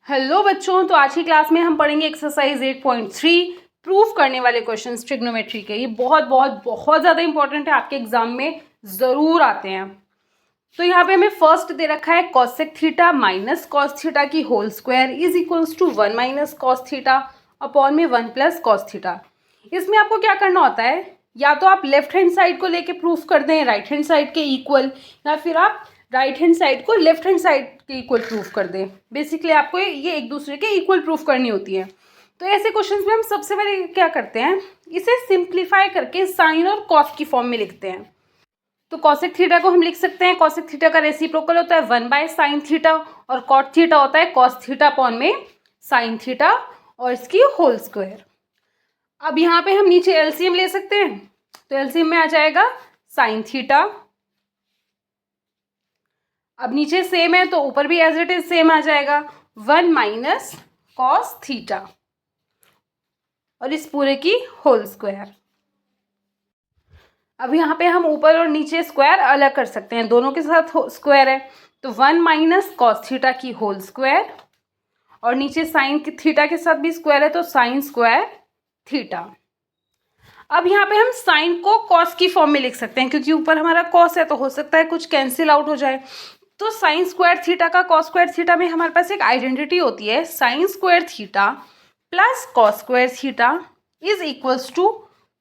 Hello बच्चों, तो आज की क्लास में हम पढ़ेंगे एक्सरसाइज 8.3 प्रूफ करने वाले क्वेश्चंस ट्रिग्नोमेट्री के। ये बहुत बहुत बहुत ज़्यादा इंपॉर्टेंट है, आपके एग्जाम में ज़रूर आते हैं। तो यहाँ पे हमें फर्स्ट दे रखा है cosec theta minus cos theta की whole square is equals to 1 minus cos theta upon में 1 प्लस कॉस थीटा। इसमें आपको क्या करना होता है, या तो आप लेफ्ट हैंड साइड को लेके प्रूफ कर दें राइट हैंड साइड के इक्वल, या फिर आप राइट हैंड साइड को लेफ्ट हैंड साइड के इक्वल प्रूफ कर दें। बेसिकली आपको ये एक दूसरे के इक्वल प्रूफ करनी होती है। तो ऐसे क्वेश्चंस में हम सबसे पहले क्या करते हैं, इसे सिंप्लीफाई करके साइन और कॉस की फॉर्म में लिखते हैं। तो कॉसेक थीटा को हम लिख सकते हैं, कॉसेक थीटा का रेसिप्रोकल होता है 1 बाय साइन थीटा, और कॉट थीटा होता है कॉस थीटा अपॉन में साइन थीटा और इसकी होल स्क्वायर। अब यहाँ पे हम नीचे एलसीएम ले सकते हैं, तो एलसीएम में आ जाएगा साइन थीटा। अब नीचे सेम है तो ऊपर भी एज इट इज सेम आ जाएगा 1 माइनस कॉस थीटा और इस पूरे की होल स्क्वायर। अब यहाँ पे हम ऊपर और नीचे स्क्वायर अलग कर सकते हैं, दोनों के साथ स्क्वायर है तो 1 माइनस कॉस थीटा की होल स्क्वायर, और नीचे साइन थीटा के साथ भी स्क्वायर है तो साइन स्क्वायर थीटा। अब यहाँ पे हम साइन को कॉस की फॉर्म में लिख सकते हैं, क्योंकि ऊपर हमारा कॉस है तो हो सकता है कुछ कैंसिल आउट हो जाए। तो साइन स्क्वायर थीटा का कॉस स्क्वायर थीटा में हमारे पास एक आइडेंटिटी होती है, sine square theta plus cos square theta is equals to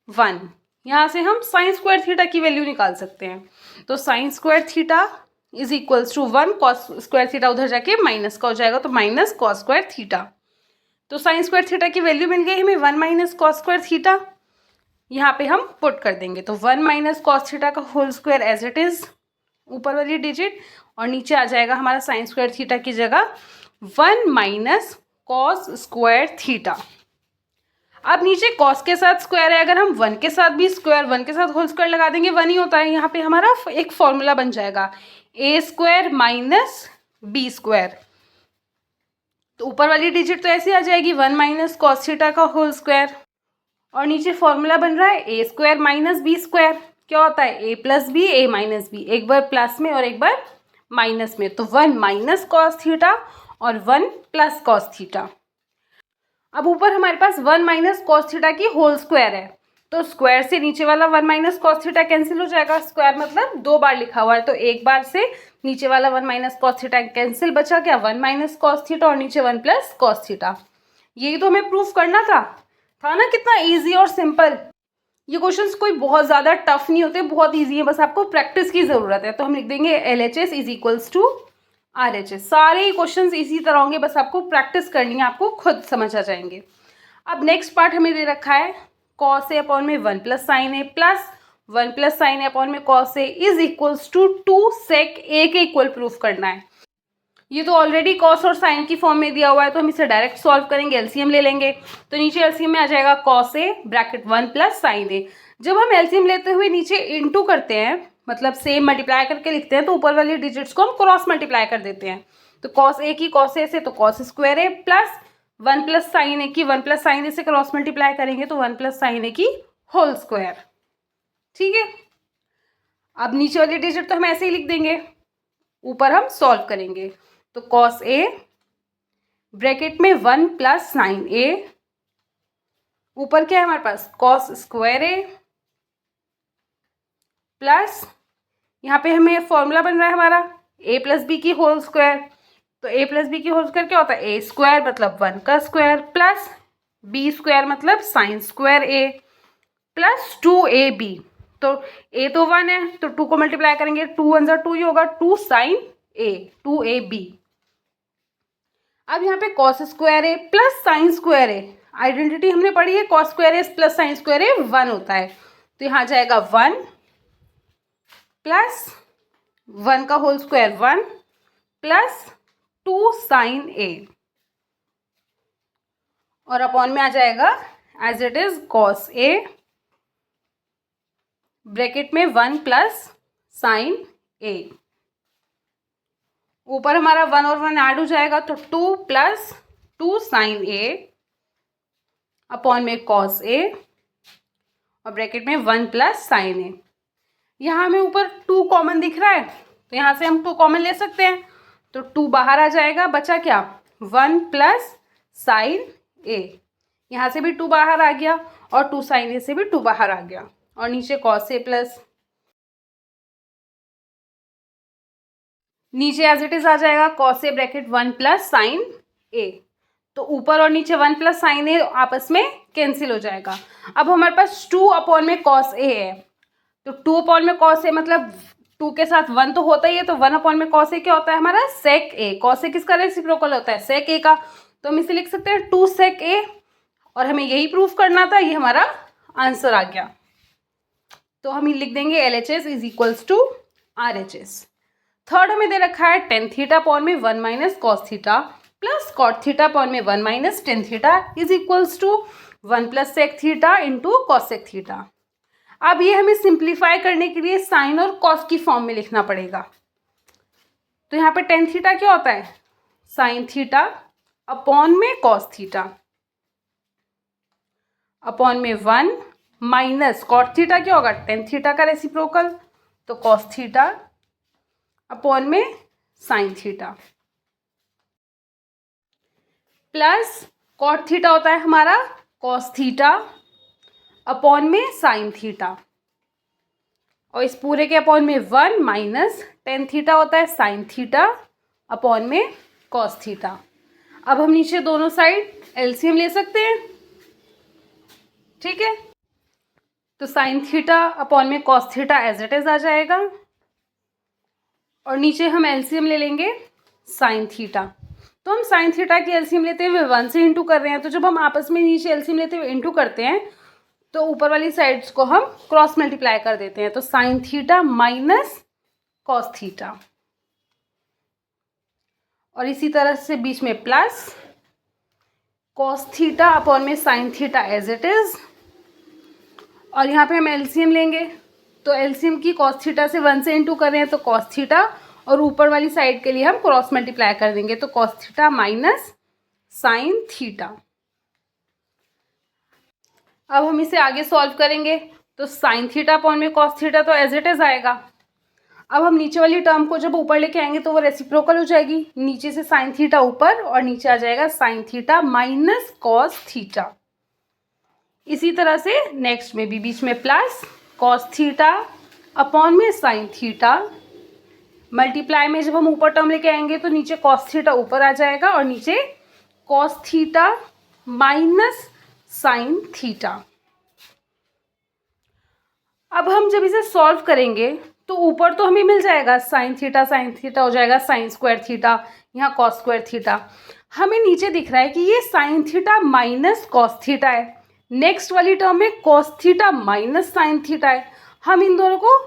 1। यहाँ से हम साइन स्क्वायर थीटा की वैल्यू निकाल सकते हैं। तो sine square theta is equals to 1, cos square theta उधर जाके माइनस का हो जाएगा तो माइनस कॉस स्क्वायर थीटा। तो साइन स्क्वायर थीटा की वैल्यू मिल गई हमें 1 माइनस कॉस स्क्वायर थीटा। यहाँ पे हम पुट कर देंगे तो 1 माइनस कॉस थीटा का whole square as it is ऊपर वाली डिजिट, और नीचे आ जाएगा हमारा साइन स्क्वायर थीटा की जगह 1 माइनस कॉस स्क्वायर थीटा। अब नीचे कॉस के साथ स्क्वायर है, अगर हम 1 के साथ भी स्क्वायर 1 के साथ होल स्क्वायर लगा देंगे 1 ही होता है। यहाँ पे हमारा एक फॉर्मूला बन जाएगा a square minus b square. तो ऊपर वाली डिजिट तो ऐसे आ जाएगी 1 माइनस कॉस थीटा का होल स्क्वायर, और नीचे फॉर्मूला बन रहा है a square minus b square. क्या होता है, ए plus b a minus B, एक बार प्लस में और एक बार माइनस में, तो 1 माइनस कॉस थीटा और 1 प्लस कॉस थीटा। अब ऊपर हमारे पास 1 माइनस कॉस थीटा की होल स्क्वायर है, तो स्क्वायर से नीचे वाला 1 माइनस कॉस थीटा कैंसिल हो जाएगा। स्क्वायर मतलब 2 बार लिखा हुआ है, तो एक बार से नीचे वाला 1 माइनस कॉस थीटा कैंसिल, बचा क्या 1 माइनस कॉस थीटा और नीचे 1 प्लस कॉस थीटा। यही तो हमें प्रूफ करना था ना। कितना इजी और सिंपल। ये क्वेश्चंस कोई बहुत ज़्यादा टफ नहीं होते, बहुत इजी है, बस आपको प्रैक्टिस की ज़रूरत है। तो हम लिख देंगे LHS is equals to RHS। सारे ही क्वेश्चंस इसी तरह होंगे, बस आपको प्रैक्टिस करनी है, आपको खुद समझ आ जाएंगे। अब नेक्स्ट पार्ट हमें दे रखा है कॉस ए अपॉन में 1 plus sine A plus 1 plus sine A upon में cos A is equals to 2 sec A के इक्वल प्रूफ करना है। ये तो ऑलरेडी कॉस और साइन की फॉर्म में दिया हुआ है, तो हम इसे डायरेक्ट सॉल्व करेंगे, एलसीएम ले लेंगे। तो नीचे एलसीएम में आ जाएगा cos A bracket 1 plus sine ए। जब हम एलसीएम लेते हुए नीचे इनटू करते हैं, मतलब सेम मल्टीप्लाई करके लिखते हैं, तो ऊपर वाली डिजिट्स को हम क्रॉस मल्टीप्लाई कर देते हैं। तो कॉस ए की कॉस ए से तो cos square A plus 1 plus sine ए की 1 प्लस साइन ए से क्रॉस मल्टीप्लाई करेंगे तो 1 प्लस साइन ए की होल स्क्वायर। ठीक है, अब नीचे वाली डिजिट तो हम ऐसे ही लिख देंगे, ऊपर हम सॉल्व करेंगे। तो कॉस ए ब्रैकेट में 1 प्लस साइन ए, ऊपर क्या है हमारे पास कॉस स्क्वायर ए प्लस, यहाँ पे हमें फॉर्मूला बन रहा है हमारा ए प्लस बी की होल स्क्वायर। तो ए प्लस बी की होल स्क्वायर क्या होता है, ए स्क्वायर मतलब 1 का स्क्वायर प्लस बी स्क्वायर मतलब sine square A plus 2ab। तो a तो 1 है तो 2 को मल्टीप्लाई करेंगे, 2 1 जा 2 ही होगा, 2 साइन a 2ab। अब यहाँ पे cos square A plus sign square A, identity हमने पढ़ी है cos square A plus sign square ए 1 होता है, तो यहाँ जाएगा 1 प्लस 1 का whole square 1 plus 2 sine A, और अपॉन में आ जाएगा as it is cos A bracket में 1 प्लस साइन ए। ऊपर हमारा 1 और 1 ऐड हो जाएगा तो 2 प्लस 2 साइन ए अपॉन में कॉस ए और ब्रैकेट में 1 प्लस साइन ए। यहाँ हमें ऊपर 2 कॉमन दिख रहा है, तो यहाँ से हम 2 कॉमन ले सकते हैं, तो 2 बाहर आ जाएगा, बचा क्या 1 प्लस साइन ए, यहाँ से भी 2 बाहर आ गया और 2 साइन ए से भी 2 बाहर आ गया, और नीचे कॉस ए प्लस, नीचे एज इट इज आ जाएगा cos A bracket 1 plus sine ए। तो ऊपर और नीचे 1 प्लस साइन ए आपस में कैंसिल हो जाएगा। अब हमारे पास 2 अपॉन में कॉस ए है, तो 2 अपॉन में कॉस ए मतलब 2 के साथ 1 तो होता ही है, तो 1 अपॉन में कॉस ए क्या होता है हमारा, सेक ए। कॉस ए किसका रेसिप्रोकल होता है, सेक ए का, तो हम इसे लिख सकते हैं 2 सेक ए, और हमें यही प्रूफ करना था, ये हमारा आंसर आ गया। तो हम लिख देंगे LHS is equals to RHS। Third हमें दे रखा है टेन थीटा अपॉन में 1 minus cos theta plus cot theta upon में 1 minus tan theta is equals to 1 plus sec theta into cosec theta. अब ये हमें सिंप्लीफाई करने के लिए साइन और कॉस की फॉर्म में लिखना पड़ेगा। तो यहाँ पे टेन थीटा क्या होता है, साइन थीटा अपॉन में कॉस थीटा अपॉन में 1 माइनस कॉट थीटा क्या होगा, टेन थीटा का रेसिप्रोकल, तो कॉस थीटा अपॉन में sine theta, plus cot theta होता है हमारा कॉस थीटा अपॉन में साइन थीटा, और इस पूरे के अपॉन में 1 माइनस टेन थीटा होता है साइन थीटा अपॉन में कॉस थीटा। अब हम नीचे दोनों साइड एलसीएम ले सकते हैं, ठीक है। तो साइन थीटा अपॉन में cos theta as it is आ जाएगा, और नीचे हम एलसीएम ले लेंगे साइन थीटा। तो हम साइन थीटा की एलसीएम लेते हुए 1 से इंटू कर रहे हैं, तो जब हम आपस में नीचे एलसीएम लेते हुए इंटू करते हैं तो ऊपर वाली साइड्स को हम क्रॉस मल्टीप्लाई कर देते हैं, तो sine theta minus cos theta, और इसी तरह से बीच में प्लस कॉस थीटा अपॉन में sine theta as it is, और यहाँ पे हम एलसीएम लेंगे, तो एलसीएम की कॉस थीटा से 1 से इंटू कर रहे हैं तो कॉस थीटा, और ऊपर वाली साइड के लिए हम क्रॉस मल्टीप्लाई कर देंगे, तो cos theta minus sign theta. अब हम इसे आगे सॉल्व करेंगे, तो साइन थीटा अपॉन में कॉस थीटा तो एज इट इज आएगा। अब हम नीचे वाली टर्म को जब ऊपर लेके आएंगे तो वो रेसिप्रोकल हो जाएगी, नीचे से साइन थीटा ऊपर और नीचे आ जाएगा sine theta minus cos theta. इसी तरह से नेक्स्ट में भी बीच में प्लस कॉस थीटा अपॉन में साइन थीटा, मल्टीप्लाई में जब हम ऊपर टर्म लेके आएंगे तो नीचे कॉस थीटा ऊपर आ जाएगा और नीचे cos theta minus sign theta. अब हम जब इसे सॉल्व करेंगे तो ऊपर तो हमें मिल जाएगा साइन थीटा हो जाएगा साइन स्क्वायर थीटा, यहाँ कॉस स्क्वायर थीटा। हमें नीचे दिख रहा है कि ये sign theta minus cos theta है, नेक्स्ट वाली टर्म में cos theta minus sine theta है। हम इन दोनों को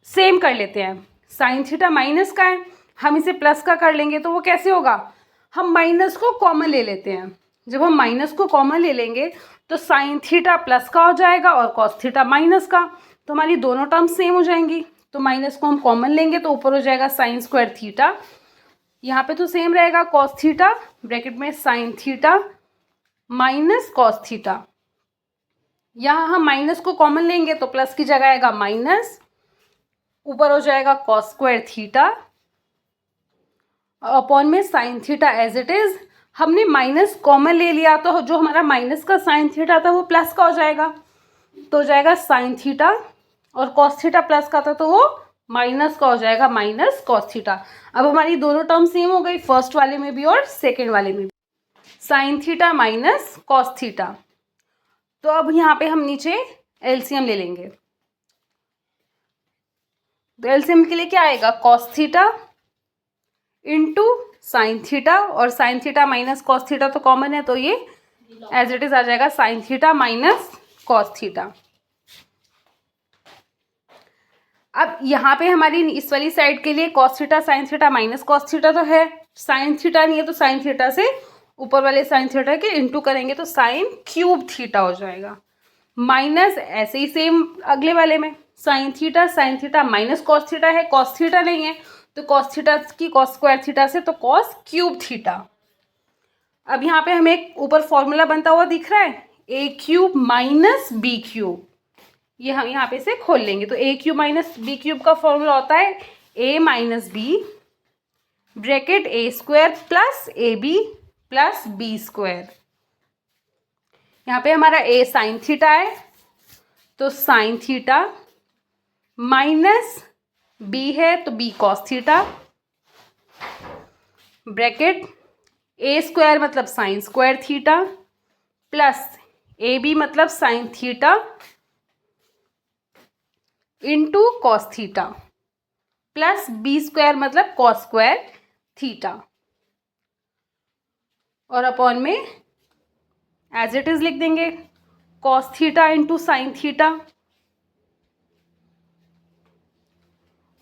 सेम कर लेते हैं, साइन थीटा माइनस का है, हम इसे प्लस का कर लेंगे, तो वो कैसे होगा, हम माइनस को कॉमन ले लेते हैं। जब हम माइनस को कॉमन ले लेंगे तो साइन थीटा प्लस का हो जाएगा और कॉस थीटा माइनस का, तो हमारी दोनों टर्म सेम हो जाएंगी। तो माइनस को हम कॉमन लेंगे तो ऊपर हो जाएगा साइन स्क्वायर थीटा, यहाँ पे तो सेम रहेगा कॉस थीटा ब्रैकेट में sine theta minus cos theta. यहाँ हम माइनस को कॉमन लेंगे तो प्लस की जगह आएगा माइनस, ऊपर हो जाएगा कॉस स्क्वायर थीटा अपॉन में sine theta as it is. हमने माइनस कॉमन ले लिया तो जो हमारा माइनस का साइन थीटा था वो प्लस का हो जाएगा, तो हो जाएगा साइन थीटा, और कॉस थीटा प्लस का था तो वो माइनस का हो जाएगा माइनस कॉस थीटा। अब हमारी दोनों टर्म सेम हो गई, फर्स्ट वाले में भी और सेकेंड वाले में भी, sign theta minus cos theta. तो अब यहाँ पे हम नीचे एलसीएम ले लेंगे, तो एलसीएम के लिए क्या आएगा, cos theta into sine theta, और sine theta minus cos theta तो कॉमन है तो ये एज इट इज आ जाएगा sine theta minus cos theta. अब यहाँ पे हमारी इस वाली साइड के लिए cos theta sine theta minus cos theta तो है, साइन थीटा नहीं है तो साइन थीटा से ऊपर वाले साइन थीटा के इंटू करेंगे तो साइन क्यूब थीटा हो जाएगा, माइनस ऐसे ही सेम अगले वाले में sine theta minus cos theta है, कॉस थीटा नहीं है तो कॉस थीटा की कॉस स्क्वायर थीटा से तो कॉस क्यूब थीटा। अब यहाँ पे हमें एक ऊपर फॉर्मूला बनता हुआ दिख रहा है, a cube minus b cube, ये हम यहाँ पे से खोल लेंगे। तो a cube minus b cube का फॉर्मूला होता है a minus b bracket a square plus a b plus b square. यहाँ पे हमारा ए साइन थीटा है, तो साइन थीटा माइनस बी है तो b cos theta, bracket a square मतलब sine square theta plus a b मतलब sine theta into cos theta plus b square मतलब कॉस स्क्वायर थीटा, और अपॉन में एज इट इज लिख देंगे cos theta into sine theta,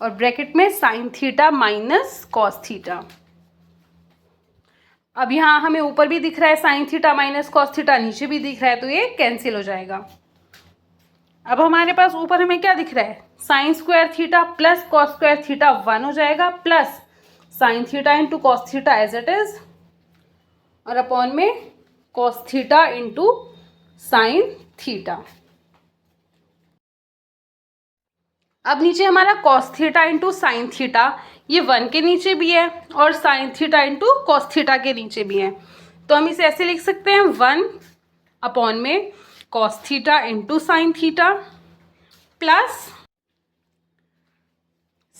और bracket में sine theta minus cos theta. अब यहाँ हमें ऊपर भी दिख रहा है sine theta minus cos theta, नीचे भी दिख रहा है, तो ये कैंसिल हो जाएगा। अब हमारे पास ऊपर हमें क्या दिख रहा है, sine square theta plus cos square theta 1 हो जाएगा, plus sine theta into cos theta as it is, और अपॉन में cos theta into sine theta. अब नीचे हमारा cos theta into sine theta, ये 1 के नीचे भी है और sine theta into cos theta के नीचे भी है, तो हम इसे ऐसे लिख सकते हैं 1 अपॉन में cos theta into sine theta plus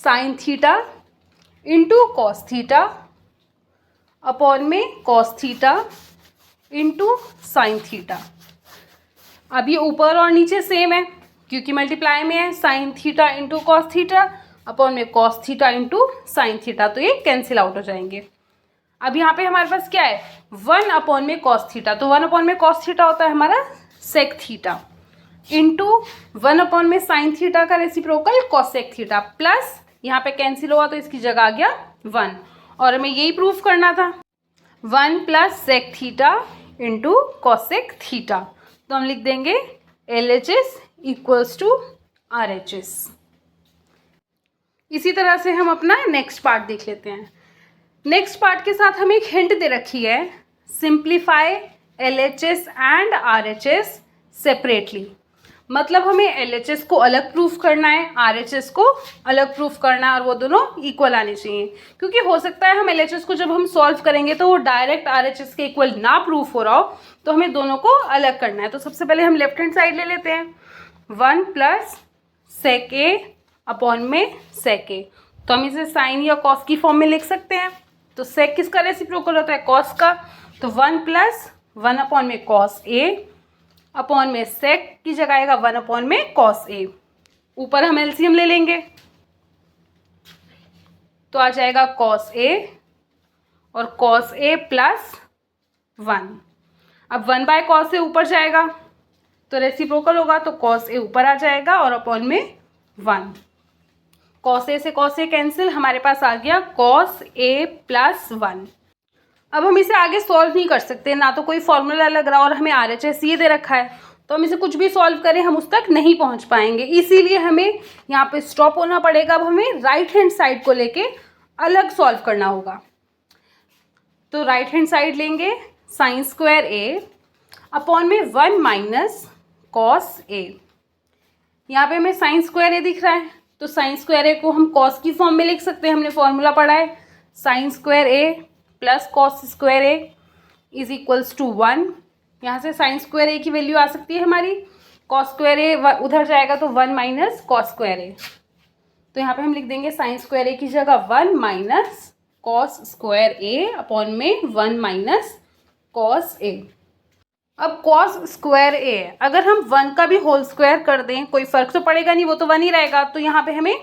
sine theta into cos theta upon में cos theta into sine theta. अब ये ऊपर और नीचे सेम है क्योंकि मल्टीप्लाई में है, sine theta into cos theta upon में cos theta into sine theta, तो ये कैंसिल आउट हो जाएंगे। अब यहाँ पे हमारे पास क्या है 1 अपॉन में कॉस थीटा, तो 1 अपॉन में कॉस थीटा होता है हमारा सेक थीटा इंटू 1 अपॉन में साइन थीटा का रेसिप्रोकल कॉसेक थीटा, प्लस यहाँ पे कैंसिल हुआ तो इसकी जगह आ गया 1, और हमें यही प्रूफ करना था 1 plus sec theta into cosec theta, तो हम लिख देंगे LHS इक्वल्स टू RHS। इसी तरह से हम अपना नेक्स्ट पार्ट देख लेते हैं। नेक्स्ट पार्ट के साथ हमें एक हिंट दे रखी है, simplify LHS and RHS separately, मतलब हमें LHS को अलग प्रूफ करना है, RHS को अलग प्रूफ करना है, और वो दोनों इक्वल आने चाहिए, क्योंकि हो सकता है हम LHS को जब हम सॉल्व करेंगे तो वो डायरेक्ट RHS के इक्वल ना प्रूफ हो रहा हो, तो हमें दोनों को अलग करना है। तो सबसे पहले हम लेफ्ट हैंड साइड ले लेते हैं, 1 प्लस सेक ए अपॉन में सेक ए, तो हम इसे साइन या कॉस की फॉर्म में लिख सकते हैं। तो सेक किसका रेसिप्रोकल होता है, कॉस का, तो 1 प्लस 1 अपॉन में कॉस ए अपॉन में सेक की जगह आएगा 1 अपॉन में कॉस ए, ऊपर हम एलसीएम ले लेंगे तो आ जाएगा कॉस ए और कॉस ए प्लस 1। अब 1 बाय कॉस ए ऊपर जाएगा तो रेसिप्रोकल होगा, तो कॉस ए ऊपर आ जाएगा और अपॉन में 1, कॉस ए से कॉस ए कैंसिल, हमारे पास आ गया कॉस ए प्लस 1। अब हम इसे आगे सॉल्व नहीं कर सकते, ना तो कोई फॉर्मूला लग रहा और हमें RHS ये दे रखा है, तो हम इसे कुछ भी सॉल्व करें हम उस तक नहीं पहुंच पाएंगे, इसीलिए हमें यहाँ पे स्टॉप होना पड़ेगा। अब हमें राइट हैंड साइड को लेके अलग सॉल्व करना होगा, तो राइट हैंड साइड लेंगे साइन स्क्वायर ए अपॉन में 1 माइनस कॉस ए, यहाँ पे हमें साइन स्क्वायर ए दिख रहा है, तो साइन स्क्वायर ए को हम कॉस की फॉर्म में लिख सकते हैं, हमने फॉर्मूला पढ़ा है sine square A plus cos square A is equals to 1। यहाँ से साइन स्क्वायर ए की वैल्यू आ सकती है हमारी, कॉस स्क्वायर ए उधर जाएगा तो 1 माइनस कॉस स्क्वायर ए, तो यहाँ पे हम लिख देंगे साइन स्क्वायर ए की जगह 1 माइनस कॉस स्क्वायर ए अपॉन में 1 माइनस कॉस ए। अब कॉस स्क्वायर ए अगर हम 1 का भी होल स्क्वायर कर दें कोई फर्क तो पड़ेगा नहीं, वो तो 1 ही रहेगा, तो यहाँ पे हमें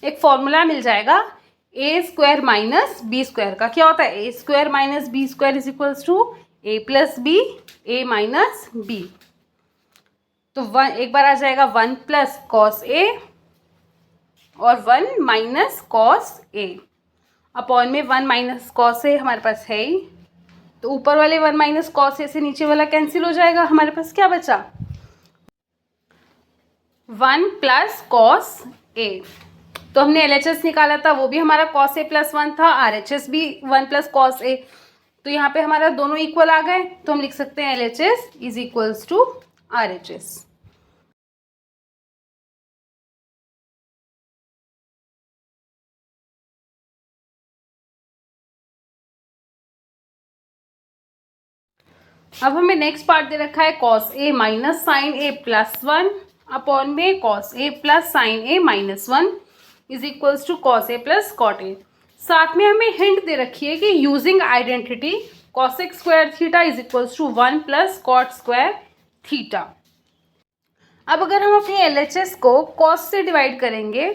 एक फॉर्मूला मिल जाएगा a square minus b square का। क्या होता है, a square minus b square is equals to a plus b, a minus b, तो 1 एक बार आ जाएगा 1 प्लस कॉस ए और 1 माइनस कॉस ए अपॉन में 1 माइनस कॉस ए हमारे पास है ही, तो ऊपर वाले 1 माइनस कॉस ए से नीचे वाला कैंसिल हो जाएगा, हमारे पास क्या बचा 1 प्लस कॉस ए, तो हमने LHS निकाला था वो भी हमारा कॉस ए प्लस 1 था, RHS भी 1 प्लस कॉस ए, तो यहाँ पे हमारा दोनों इक्वल आ गए, तो हम लिख सकते हैं LHS is equals to RHS। अब हमें नेक्स्ट पार्ट दे रखा है cos A minus sine A plus 1 upon में cos A plus sine A minus 1 is equals to cos A plus cot A. साथ में हमें हिंट दे रखी है कि using identity cosec square theta is equals to 1 plus cot square theta. अब अगर हम अपनी LHS को कॉस से डिवाइड करेंगे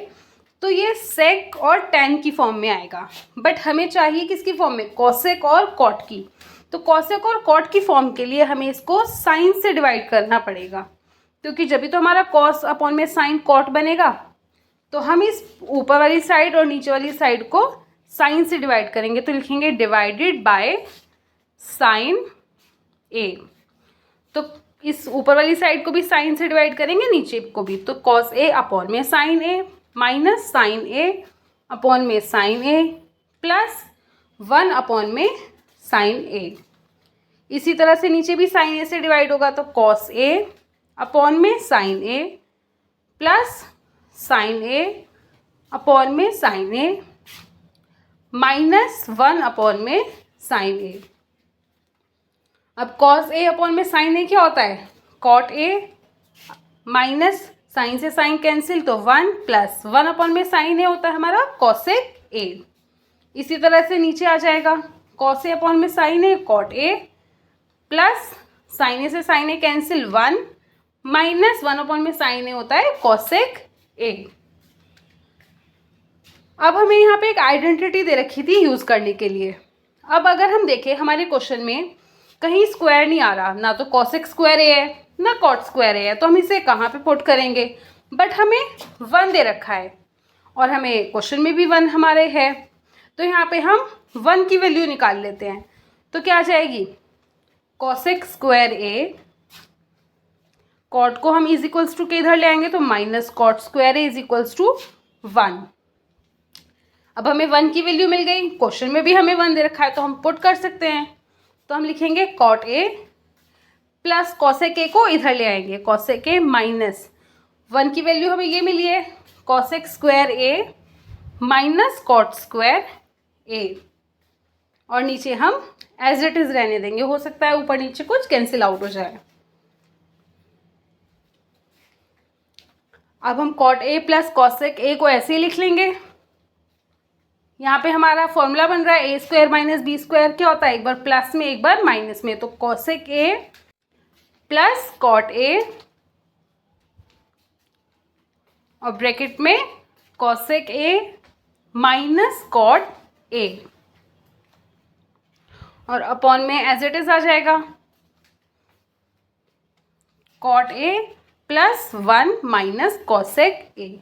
तो ये सेक और टेन की फॉर्म में आएगा, बट हमें चाहिए किसकी फॉर्म में, कॉसेक और कॉट की। तो कॉसेक और कॉट की फॉर्म के लिए हमें इसको साइन से डिवाइड करना पड़ेगा, क्योंकि जब भी तो हमारा कॉस अपॉन में साइन कॉट बनेगा। तो हम इस ऊपर वाली साइड और नीचे वाली साइड को साइन से डिवाइड करेंगे, तो लिखेंगे डिवाइडेड बाय साइन ए। तो इस ऊपर वाली साइड को भी साइन से डिवाइड करेंगे, नीचे को भी, तो कॉस ए अपॉन में sine A minus sine A upon में साइन ए प्लस 1 अपॉन में साइन ए। इसी तरह से नीचे भी साइन ए से डिवाइड होगा, तो कॉस ए अपॉन में sine A plus sine A upon में साइन ए माइनस 1 अपॉन में साइन ए। अब कॉस ए अपॉन में साइन ए क्या होता है, कॉट ए माइनस साइन से साइन कैंसिल, तो 1 प्लस 1 अपॉन में साइन ए होता है हमारा कॉसेक ए। इसी तरह से नीचे आ जाएगा कॉस ए अपॉन में sine a cot A plus sine a से sine a cancel 1 minus 1 upon में साइन ए होता है कॉसेक ए। अब हमें यहाँ पे एक आइडेंटिटी दे रखी थी यूज़ करने के लिए। अब अगर हम देखें हमारे क्वेश्चन में कहीं स्क्वायर नहीं आ रहा, ना तो कॉसेक स्क्वायर ए है ना कॉट स्क्वायर ए है, तो हम इसे कहाँ पे पुट करेंगे। बट हमें 1 दे रखा है और हमें क्वेश्चन में भी 1 हमारे है, तो यहाँ पे हम 1 की वैल्यू निकाल लेते हैं। तो क्या आ जाएगी, कॉसेक स्क्वायर ए, कॉट को हम इज इक्वल्स टू के इधर ले आएंगे, तो minus cot square A is equals to 1। अब हमें 1 की वैल्यू मिल गई, क्वेश्चन में भी हमें 1 दे रखा है, तो हम पुट कर सकते हैं। तो हम लिखेंगे cot A plus cosec A को इधर ले आएंगे, कॉसेक ए माइनस 1 की वैल्यू हमें ये मिली है, कॉसेक स्क्वायर ए माइनस कॉट स्क्वायर ए, और नीचे हम एज इट इज रहने देंगे, हो सकता है ऊपर नीचे कुछ कैंसिल आउट हो जाए। अब हम cot A plus cosec A को ऐसे ही लिख लेंगे। यहाँ पे हमारा फॉर्मूला बन रहा है a square minus b square, क्या होता है, एक बार प्लस में एक बार माइनस में, तो cosec A plus cot A और ब्रैकेट में cosec A minus cot A, और अपॉन में एज इट इज आ जाएगा cot A plus 1 minus cosec A.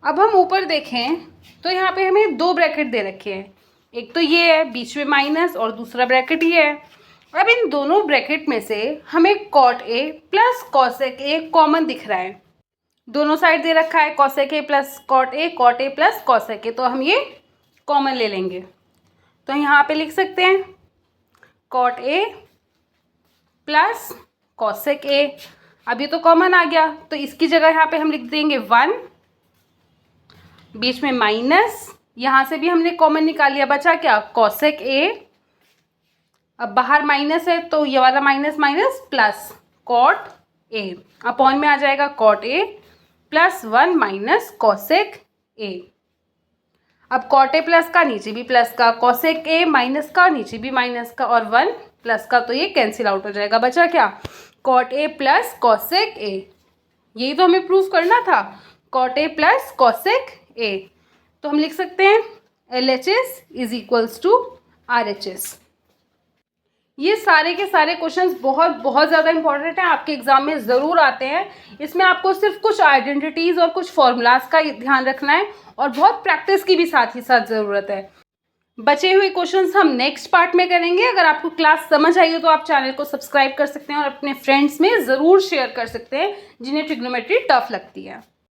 अब हम ऊपर देखें तो यहाँ पे हमें 2 ब्रैकेट दे रखे हैं, एक तो ये है बीच में माइनस और दूसरा ब्रैकेट ये है। अब इन दोनों ब्रैकेट में से हमें cot A plus cosec A common दिख रहा है, दोनों साइड दे रखा है cosec A plus cot A plus cosec A, तो हम ये कॉमन ले लेंगे। तो यहाँ पे लिख सकते हैं cot A plus cosec A, अभी तो कॉमन आ गया, तो इसकी जगह यहाँ पे हम लिख देंगे 1, बीच में माइनस, यहाँ से भी हमने कॉमन निकाल लिया, बचा क्या, कॉसेक ए। अब बाहर माइनस है तो ये वाला minus minus plus cot A, upon में आ जाएगा cot A plus 1 minus cosec A. अब कॉट ए प्लस का नीचे भी प्लस का, कॉसेक ए माइनस का नीचे भी माइनस का, और 1 प्लस का, तो ये कैंसिल आउट हो जाएगा, बचा क्या, cot A plus cosec A. यही तो हमें प्रूफ करना था, cot A plus cosec A. तो हम लिख सकते हैं LHS is equals to RHS। ये सारे के सारे क्वेश्चंस बहुत ज़्यादा इंपॉर्टेंट हैं, आपके एग्जाम में ज़रूर आते हैं। इसमें आपको सिर्फ कुछ आइडेंटिटीज़ और कुछ फॉर्मूलाज का ध्यान रखना है, और बहुत प्रैक्टिस की भी साथ ही साथ ज़रूरत है। बचे हुए क्वेश्चंस हम नेक्स्ट पार्ट में करेंगे। अगर आपको क्लास समझ आई हो तो आप चैनल को सब्सक्राइब कर सकते हैं और अपने फ्रेंड्स में ज़रूर शेयर कर सकते हैं जिन्हें ट्रिग्नोमेट्री टफ लगती है।